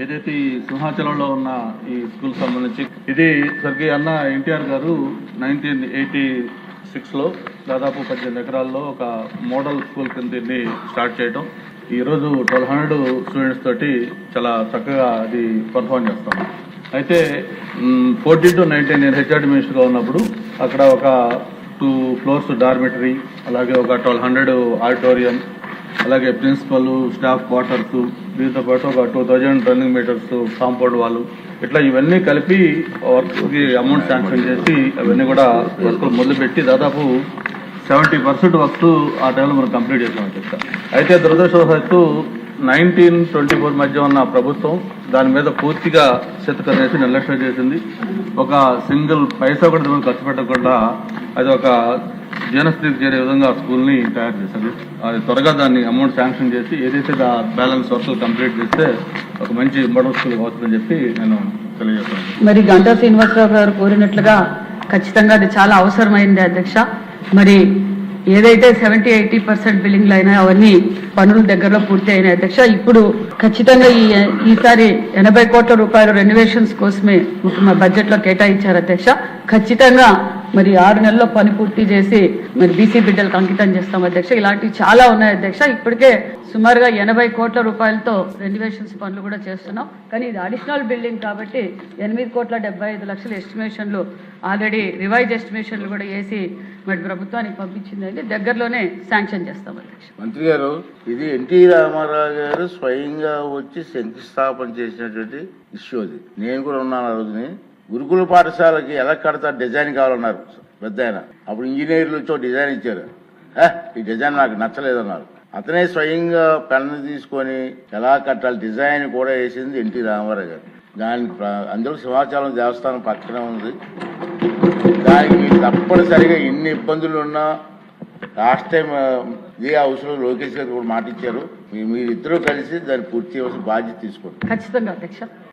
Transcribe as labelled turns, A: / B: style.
A: ఏదైతే ఈ సింహాచలంలో ఉన్న ఈ స్కూల్ సంబంధించి ఇది స్వర్గీయ అన్న ఎన్టీఆర్ గారు 1986లో దాదాపు 18 ఎకరాల్లో ఒక మోడల్ స్కూల్ కింద దీన్ని స్టార్ట్ చేయడం, ఈరోజు 1200 స్టూడెంట్స్ తోటి చాలా చక్కగా అది పర్ఫార్మ్ చేస్తాం. అయితే 14 to 19 నేను హెచ్ఆర్డి మినిస్టర్గా ఉన్నప్పుడు అక్కడ ఒక 2 floors డార్మెటరీ, అలాగే ఒక 1200 ఆడిటోరియం, అలాగే ప్రిన్సిపల్ స్టాఫ్ క్వార్టర్స్, దీంతో పాటు ఒక 2000 రన్నింగ్ మీటర్స్ కాంపౌండ్ వాళ్ళు, ఇట్లా ఇవన్నీ కలిపి వర్క్కి అమౌంట్ శాంక్షన్ చేసి అవన్నీ కూడా వర్క్లు మొదలుపెట్టి దాదాపు 70% వర్క్స్ ఆ టైంలో మనం కంప్లీట్ చేసామని చెప్తాం. అయితే దురదృష్టవశాత్తు 1924 మధ్య ఉన్న ప్రభుత్వం దాని మీద పూర్తిగా చేసి నిర్లక్ష్యం చేసింది. ఒక సింగిల్ పైసా కూడా దీనికి ఖర్చు పెట్టకుండా అది ఒక జీవనస్థితికి చేరే విధంగా స్కూల్ని తయారు చేశారు. అది త్వరగా దాన్ని అమౌంట్ శాంక్షన్ చేసి ఏదైతే బ్యాలెన్స్ వర్క్లు కంప్లీట్ చేస్తే ఒక మంచి మోడల్ స్కూల్ అవుతుందని చెప్పి నేను తెలియజేస్తాను.
B: మరి గంటా శ్రీనివాసరావు గారు కోరినట్లుగా ఖచ్చితంగా అది చాలా అవసరమైంది అధ్యక్ష. మరి ఏదైతే 70-80% బిల్డింగ్లు అయినా అవన్నీ పనులు దగ్గరలో పూర్తి అయినాయి అధ్యక్ష. ఇప్పుడు ఖచ్చితంగా ఈసారి 80 కోట్ల రూపాయలు రెనోవేషన్స్ కోసమే బడ్జెట్ లో కేటాయించారు అధ్యక్ష. ఖచ్చితంగా మరి 6 నెలల్లో పని పూర్తి చేసి మరి బీసీ బిడ్డలకు అంకితం చేస్తాం అధ్యక్ష. ఇలాంటివి చాలా ఉన్నాయి అధ్యక్ష. ఇప్పటికే సుమారుగా 80 కోట్ల రూపాయలతో రెనోవేషన్స్ పనులు కూడా చేస్తున్నాం. కానీ ఇది అడిషనల్ బిల్డింగ్ కాబట్టి 8,75,00,000 ఎస్టిమేషన్లు ఆల్రెడీ రివైజ్ ఎస్టిమేషన్లు కూడా వేసి మరి ప్రభుత్వానికి పంపించిందంటే దగ్గరలోనే శాంక్షన్ చేస్తాం అధ్యక్ష.
C: మంత్రి గారు, ఇది ఎన్టీ రామారావు గారు స్వయంగా వచ్చి శంకుస్థాపన చేసినటువంటి ఇష్యూ. అది నేను కూడా ఉన్నాను ఆ రోజుని. గురుకుల పాఠశాలకి ఎలా కడతారు డిజైన్ కావాలన్నారు పెద్ద ఆయన. అప్పుడు ఇంజనీర్లు వచ్చి డిజైన్ ఇచ్చారు. ఈ డిజైన్ నాకు నచ్చలేదన్నారు. అతనే స్వయంగా పెన్ను తీసుకొని ఎలా కట్టాలి డిజైన్ కూడా వేసింది ఎన్టీ రామారావు గారు. దానికి అందులో సింహాచలం దేవస్థానం పక్కన ఉంది. దానికి మీరు తప్పనిసరిగా ఇన్ని ఇబ్బందులు ఉన్నా లాస్ట్ టైం ఇదే హౌస్లో లోకేష్ గారు కూడా మాట ఇచ్చారు. మీరిద్దరూ కలిసి దాన్ని పూర్తి చేయాల్సిన బాధ్యత తీసుకోండి.
B: ఖచ్చితంగా అధ్యక్ష.